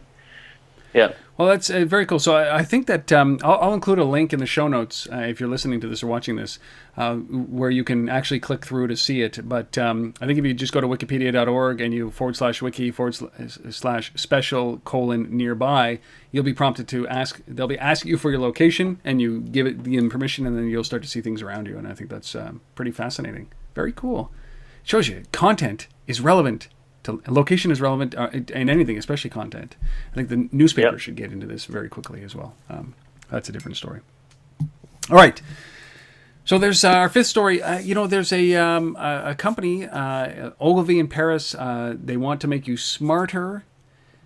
Yeah. Well, that's very cool. So I think that I'll include a link in the show notes if you're listening to this or watching this, where you can actually click through to see it. But I think if you just go to wikipedia.org and you /wiki/special:/nearby, you'll be prompted to ask. They'll be asking you for your location, and you give it the permission, and then you'll start to see things around you. And I think that's pretty fascinating. Very cool. It shows you content is relevant. Location is relevant in anything, especially content. I think the newspaper should get into this very quickly as well. That's a different story. All right. So there's our fifth story. There's a company, Ogilvy in Paris. They want to make you smarter.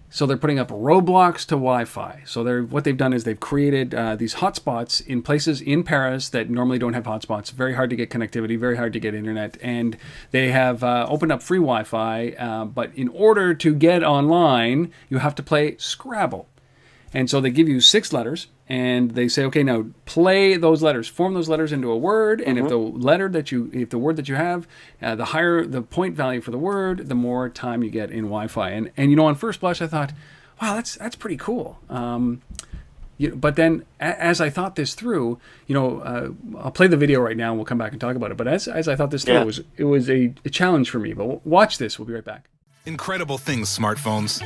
So they're putting up roadblocks to Wi-Fi. So what they've done is they've created these hotspots in places in Paris that normally don't have hotspots. Very hard to get connectivity, very hard to get internet. And they have opened up free Wi-Fi. But in order to get online, you have to play Scrabble. And so they give you 6 letters, and they say, okay, now play those letters, form those letters into a word, and if the word that you have, the higher the point value for the word, the more time you get in Wi-Fi. And on first blush, I thought, wow, that's pretty cool. But then, as I thought this through, I'll play the video right now, and we'll come back and talk about it. But as I thought this through, it was a challenge for me. But watch this. We'll be right back. Incredible things, smartphones.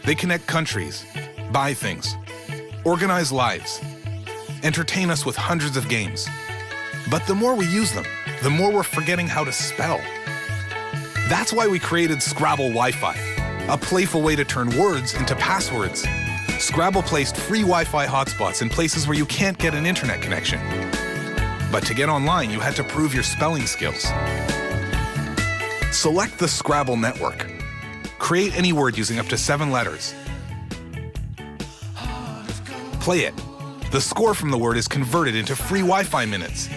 They connect countries, buy things, organize lives, entertain us with hundreds of games. But the more we use them, the more we're forgetting how to spell. That's why we created Scrabble Wi-Fi, a playful way to turn words into passwords. Scrabble placed free Wi-Fi hotspots in places where you can't get an internet connection. But to get online, you had to prove your spelling skills. Select the Scrabble network. Create any word using up to 7 letters. Play it. The score from the word is converted into free Wi-Fi minutes.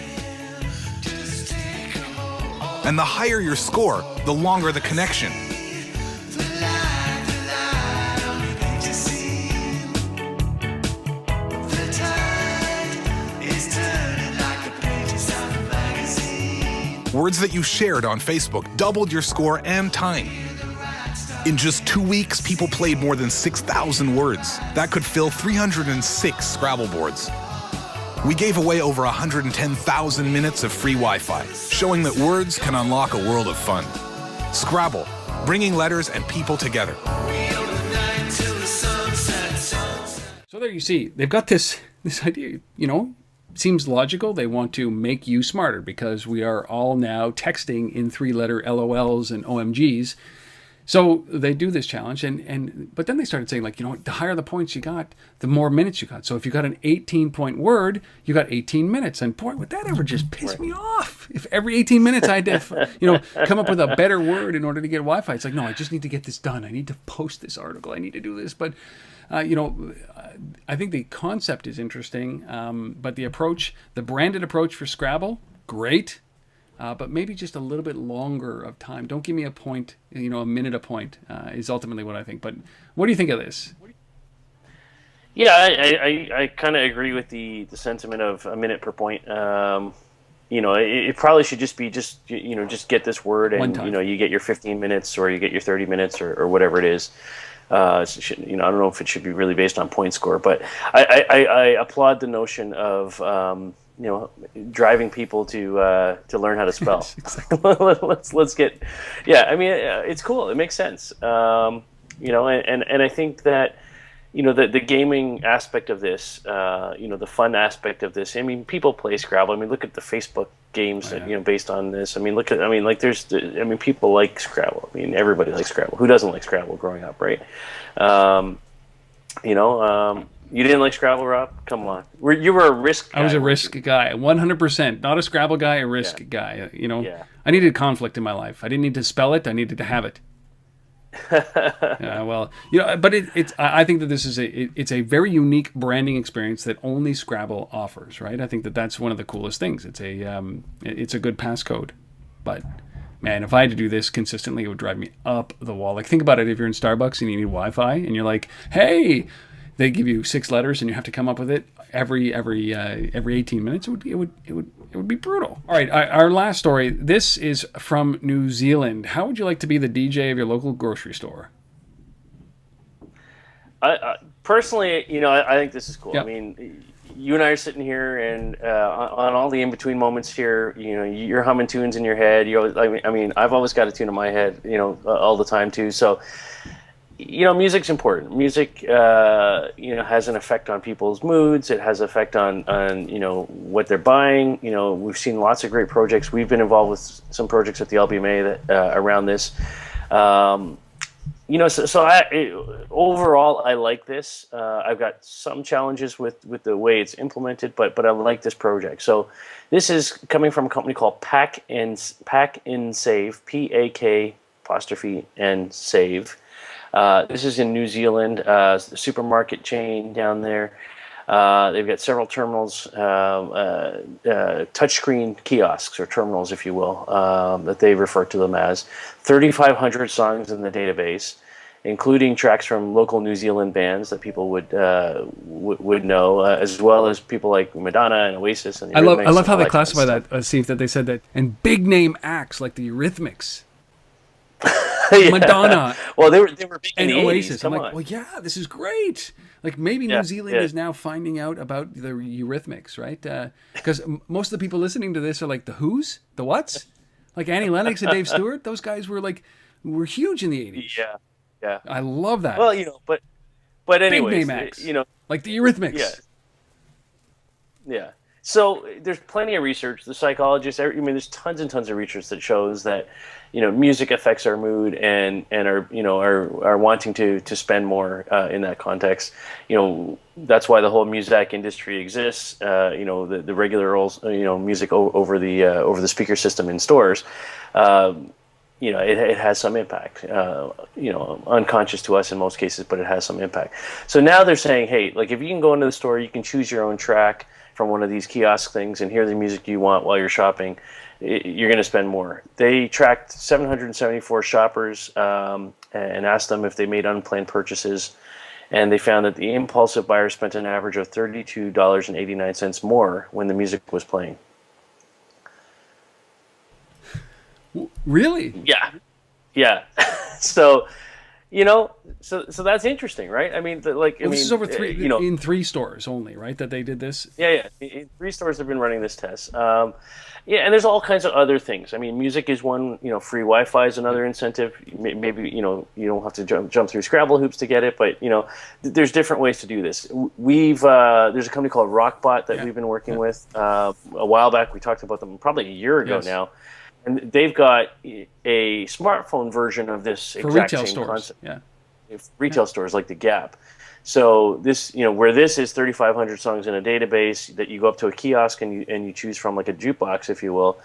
And the higher your score, the longer the connection. Words that you shared on Facebook doubled your score and time. In just 2 weeks, people played more than 6,000 words. That could fill 306 Scrabble boards. We gave away over 110,000 minutes of free Wi-Fi, showing that words can unlock a world of fun. Scrabble, bringing letters and people together. So there you see, they've got this idea, seems logical. They want to make you smarter because we are all now texting in 3-letter LOLs and OMGs. So they do this challenge, but then they started saying, the higher the points you got, the more minutes you got. So if you got an 18-point word, you got 18 minutes. And boy, would that ever just piss me off. If every 18 minutes I had to, come up with a better word in order to get Wi-Fi. It's like, no, I just need to get this done. I need to post this article. I need to do this. But, I think the concept is interesting. But the approach, the branded approach for Scrabble, great. But maybe just a little bit longer of time. Don't give me a point, a minute a point is ultimately what I think. But what do you think of this? Yeah, I kind of agree with the sentiment of a minute per point. It probably should just be just get this word and you get your 15 minutes or you get your 30 minutes or whatever it is. I don't know if it should be really based on point score, but I applaud the notion of driving people to learn how to spell. Yes, exactly. let's get, yeah. I mean, it's cool. It makes sense. And I think that the gaming aspect of this, the fun aspect of this. I mean, people play Scrabble. I mean, look at the Facebook games that based on this. I mean, people like Scrabble. I mean, everybody likes Scrabble. Who doesn't like Scrabble growing up, right? You didn't like Scrabble, Rob? Come on. You were a Risk guy. I was a Risk guy, 100%. Not a Scrabble guy, a Risk guy. I needed conflict in my life. I didn't need to spell it. I needed to have it. But I think that this is it's a very unique branding experience that only Scrabble offers, right? I think that that's one of the coolest things. It's a good passcode. But man, if I had to do this consistently, it would drive me up the wall. Like, think about it. If you're in Starbucks and you need Wi-Fi and you're like, hey, they give you 6 letters and you have to come up with it every 18 minutes, it would be brutal. All right, our last story. This is from New Zealand. How would you like to be the DJ of your local grocery store? Personally, I think this is cool. Yep. I mean, you and I are sitting here, and on all the in-between moments here, you're humming tunes in your head. I've always got a tune in my head, all the time too. So, music's important. Music, has an effect on people's moods. It has an effect on what they're buying. We've seen lots of great projects. We've been involved with some projects at the LBMA that around this. Overall, I like this. I've got some challenges with the way it's implemented, but I like this project. So this is coming from a company called Pack and Save, PAK''N''Save. This is in New Zealand, the supermarket chain down there. They've got several terminals, touchscreen kiosks or terminals, if you will, that they refer to them as. 3,500 songs in the database, including tracks from local New Zealand bands that people would know, as well as people like Madonna and Oasis. And I love how they classify that, Steve, that they said that, and big name acts like the Eurythmics. Yeah. Madonna. Well, they were big in and the Oasis. 80s. I'm like, well, yeah, this is great. Like, maybe New Zealand is now finding out about the Eurythmics, right? Because most of the people listening to this are like the Who's, the What's, like Annie Lennox and Dave Stewart. Those guys were huge in the 80s. Yeah. I love that. Well, but anyways, big name acts, like the Eurythmics. Yeah. So there's plenty of research. The psychologists, there's tons and tons of research that shows that, music affects our mood and are wanting to spend more in that context. That's why the whole music industry exists. The regular music over the speaker system in stores. It has some impact. Unconscious to us in most cases, but it has some impact. So now they're saying, hey, like, if you can go into the store, you can choose your own track from one of these kiosk things and hear the music you want while you're shopping. You're going to spend more. They tracked 774 shoppers and asked them if they made unplanned purchases, and they found that the impulsive buyer spent an average of $32.89 more when the music was playing. Really? Yeah. So that's interesting, right? I mean, this is over in 3 stores only, right? That they did this. Yeah. In 3 stores have been running this test. And there's all kinds of other things. I mean, music is one. Free Wi-Fi is another incentive. Maybe you don't have to jump through Scrabble hoops to get it, but there's different ways to do this. There's a company called Rockbot that we've been working with. A while back, we talked about them probably a year ago now. And they've got a smartphone version of this for exact retail same stores. concept. Yeah. Retail stores like the Gap. So this, where this is 3,500 songs in a database that you go up to a kiosk and you choose from, like a jukebox, if you will.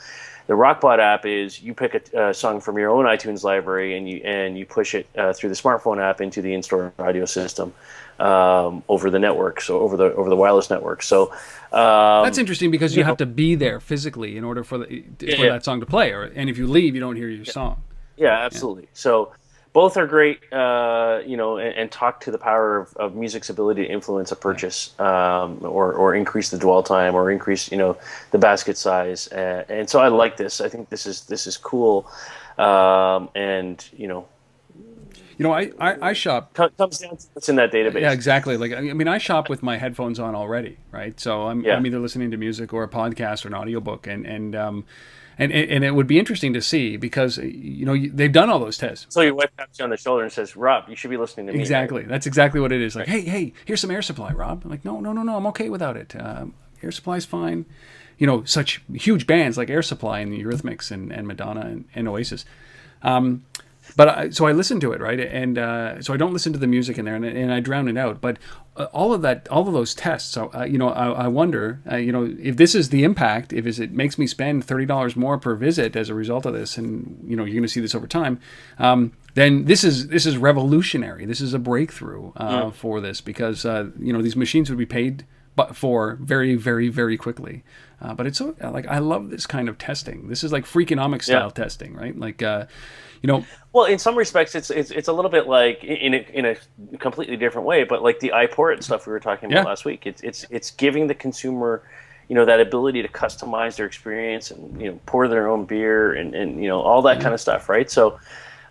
The Rockbot app is you pick a song from your own iTunes library and you push it through the smartphone app into the in-store audio system over the network, so over the wireless network. So that's interesting because you have to be there physically in order for that song to play, and if you leave, you don't hear your song. Yeah, absolutely. So both are great, and talk to the power of music's ability to influence a purchase, or increase the dwell time, or increase, the basket size. And so I like this. I think this is cool, and You know, I shop. Comes down to what's in that database. Yeah, exactly. Like, I mean, I shop with my headphones on already, right? So I'm either listening to music or a podcast or an audiobook, and it would be interesting to see because you know they've done all those tests. So your wife taps you on the shoulder and says, "Rob, you should be listening to me." Exactly. Right? That's exactly what it is. Like, hey, here's some air supply, Rob. I'm like, no, I'm okay without it. Air supply's fine. You know, such huge bands like Air Supply and the Eurythmics and Madonna and Oasis. So I listen to it, right? And so I don't listen to the music in there, and I drown it out. But all of those tests, so you know, I wonder, you know, if this is the impact, if it makes me spend $30 more per visit as a result of this, and you know, you're going to see this over time. Then this is revolutionary. This is a breakthrough for this because you know, these machines would be paid for very, very, very quickly. But it's so like I love this kind of testing. This is like Freakonomics style testing, right? Like you know. Well, in some respects, it's a little bit like in a completely different way, but like the iPort stuff we were talking about last week. It's giving the consumer, you know, that ability to customize their experience and, you know, pour their own beer and you know, all that kind of stuff, right? So.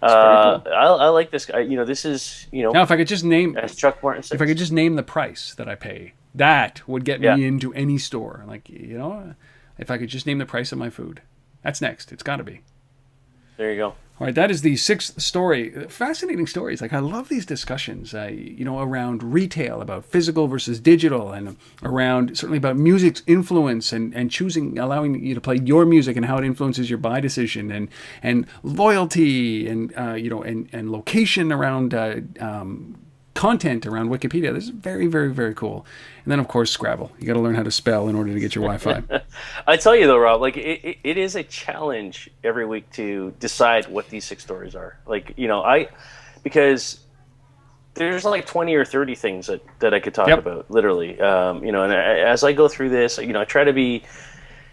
Cool. I like this guy. You know, this is, you know. Now, if I could just name, as Chuck Martin says, if I could just name the price that I pay, that would get me into any store. Like, you know, if I could just name the price of my food, that's next. It's got to be. There you go. All right, that is the sixth story. Fascinating stories. Like, I love these discussions, you know, around retail, about physical versus digital, and around certainly about music's influence and choosing, allowing you to play your music and how it influences your buy decision, and loyalty, and you know, and location around content around Wikipedia. This is very, very, very cool. And then, of course, Scrabble. You got to learn how to spell in order to get your Wi-Fi. I tell you, though, Rob, like it is a challenge every week to decide what these 6 stories are. Like, you know, because there's like 20 or 30 things that I could talk about, literally. You know, and as I go through this, you know, I try to be,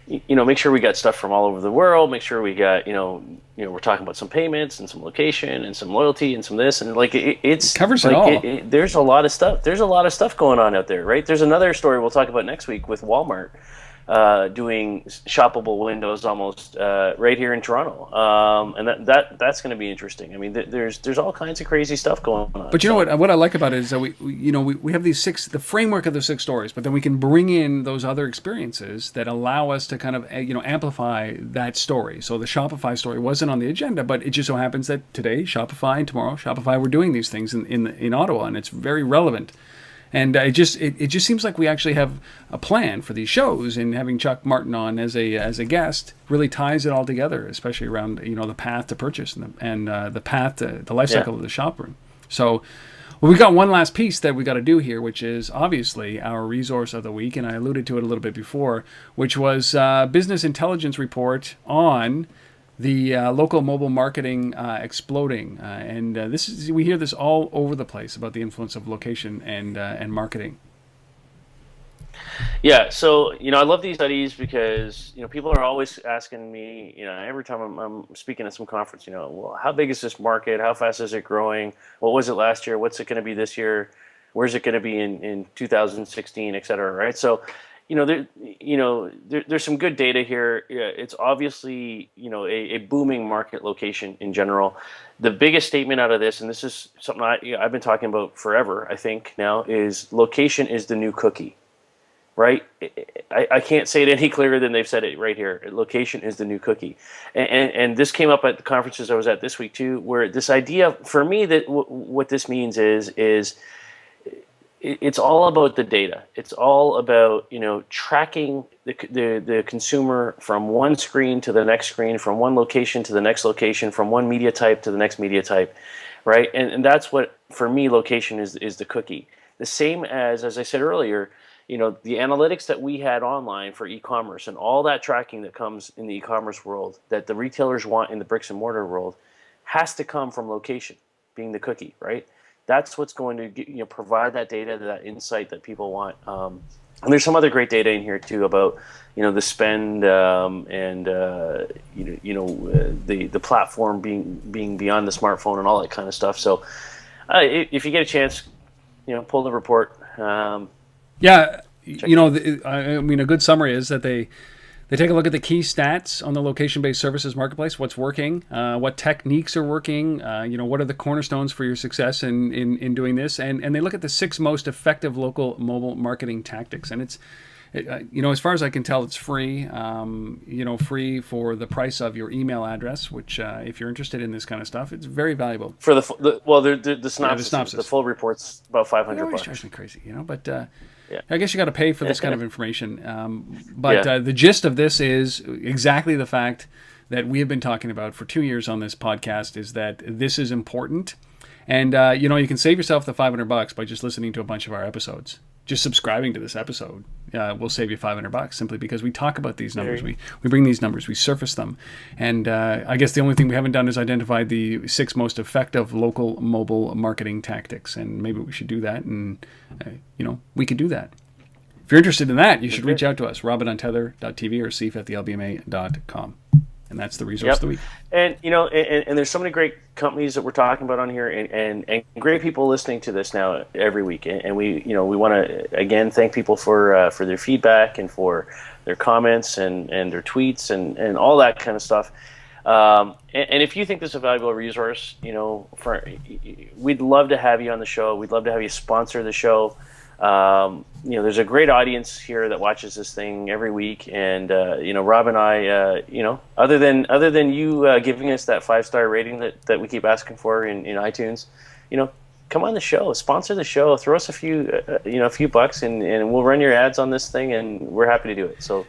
you know, make sure we got stuff from all over the world. Make sure we got, you know, we're talking about some payments and some location and some loyalty and some this, and like it's covers like, it all. There's a lot of stuff. There's a lot of stuff going on out there, right? There's another story we'll talk about next week with Walmart doing shoppable windows almost right here in Toronto, and that's going to be interesting. I mean, there's all kinds of crazy stuff going on. But you know what I like about it is that we have these 6, the framework of the 6 stories, but then we can bring in those other experiences that allow us to kind of, you know, amplify that story. So the Shopify story wasn't on the agenda, but it just so happens that today Shopify and tomorrow Shopify were doing these things in Ottawa, and it's very relevant. And it just seems like we actually have a plan for these shows, and having Chuck Martin on as a guest really ties it all together, especially around, you know, the path to purchase and the path to the life cycle of the shop room. So, well, we got one last piece that we got to do here, which is obviously our resource of the week, and I alluded to it a little bit before, which was business intelligence report on the local mobile marketing exploding, and we hear this all over the place about the influence of location and marketing. Yeah, so, you know, I love these studies because, you know, people are always asking me, you know, every time I'm speaking at some conference, you know, well, how big is this market? How fast is it growing? What was it last year? What's it going to be this year? Where's it going to be in 2016, et cetera, right? So, there's some good data here. It's obviously, you know, a booming market location in general. The biggest statement out of this, and this is something I've been talking about forever, I think now, is location is the new cookie, right? I can't say it any clearer than they've said it right here. Location is the new cookie. And this came up at the conferences I was at this week too, where this idea, for me, that what this means is it's all about the data. It's all about, you know, tracking the consumer from one screen to the next screen, from one location to the next location, from one media type to the next media type, right? And that's what, for me, location is the cookie. The same as I said earlier, you know, the analytics that we had online for e-commerce and all that tracking that comes in the e-commerce world that the retailers want in the bricks and mortar world has to come from location, being the cookie, right? That's what's going to, you know, provide that data, that insight that people want. And there's some other great data in here too about, you know, the spend and the platform being beyond the smartphone and all that kind of stuff. So if you get a chance, you know, pull the report. Yeah, you know, I mean, a good summary is that they They take a look at the key stats on the location-based services marketplace, what's working, what techniques are working, what are the cornerstones for your success in doing this, and they look at the 6 most effective local mobile marketing tactics. And as far as I can tell, it's free, free for the price of your email address, which if you're interested in this kind of stuff, it's very valuable. For the synopsis, the full report's about $500. It always drives me crazy, but I guess you got to pay for this kind of information. The gist of this is exactly the fact that we have been talking about for 2 years on this podcast, is that this is important. And, you can save yourself the $500 by just listening to a bunch of our episodes. Just subscribing to this episode will save you $500 simply because we talk about these numbers. We bring these numbers, we surface them. And I guess the only thing we haven't done is identify the 6 most effective local mobile marketing tactics. And maybe we should do that. And, we could do that. If you're interested in that, you should reach out to us, robin@tether.tv or sif@lbma.com. And that's the resource of the week. And and there's so many great companies that we're talking about on here, and great people listening to this now every week. And we want to again thank people for their feedback and for their comments and their tweets and all that kind of stuff. And if you think this is a valuable resource, we'd love to have you on the show. We'd love to have you sponsor the show. There's a great audience here that watches this thing every week, and Rob and I, other than you giving us that 5-star rating that we keep asking for in iTunes, come on the show, sponsor the show, throw us a few bucks, and we'll run your ads on this thing, and we're happy to do it. So.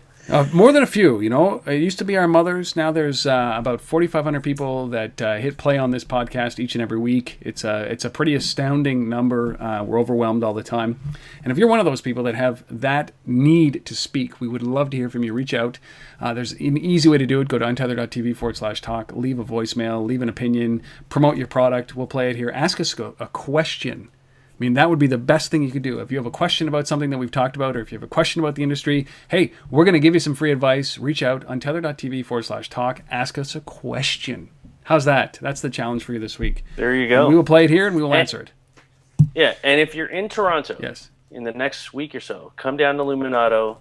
More than a few, It used to be our mothers. Now there's about 4,500 people that hit play on this podcast each and every week. It's a pretty astounding number. We're overwhelmed all the time. And if you're one of those people that have that need to speak, we would love to hear from you. Reach out. There's an easy way to do it. Go to untether.tv/talk. Leave a voicemail. Leave an opinion. Promote your product. We'll play it here. Ask us a question. I mean, that would be the best thing you could do. If you have a question about something that we've talked about, or if you have a question about the industry, hey, we're going to give you some free advice. Reach out, untether.tv/talk. Ask us a question. How's that? That's the challenge for you this week. There you go. And we will play it here and we will answer it. Yeah, and if you're in Toronto in the next week or so, come down to Luminato,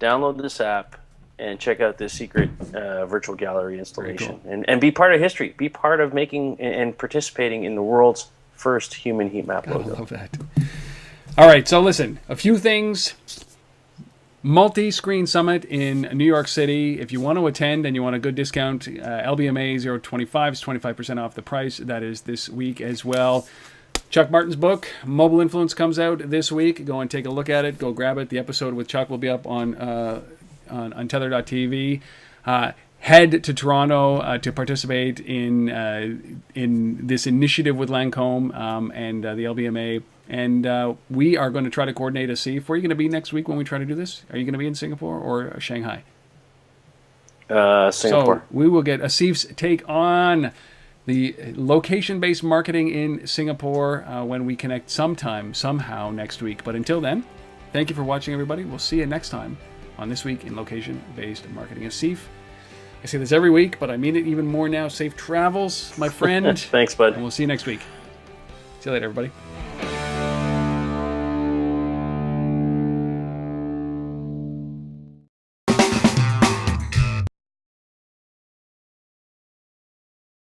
download this app, and check out this secret virtual gallery installation. Cool. And be part of history. Be part of making and participating in the world's first human heat map logo. I love that. All right, so listen, a few things. Multiscreen Summit in New York City. If you want to attend and you want a good discount, LBMA 025 is 25% off the price. That is this week as well. Chuck Martin's book, Mobile Influence, comes out this week. Go and take a look at it. Go grab it. The episode with Chuck will be up on tether.tv. Head to Toronto to participate in this initiative with Lancome and the LBMA. And we are going to try to coordinate a SIF. Where are you going to be next week when we try to do this? Are you going to be in Singapore or Shanghai? Singapore. So we will get a SIF's take on the location-based marketing in Singapore when we connect somehow next week. But until then, thank you for watching, everybody. We'll see you next time on This Week in Location-Based Marketing. A SIF. I say this every week, but I mean it even more now. Safe travels, my friend. Thanks, bud. And we'll see you next week. See you later, everybody.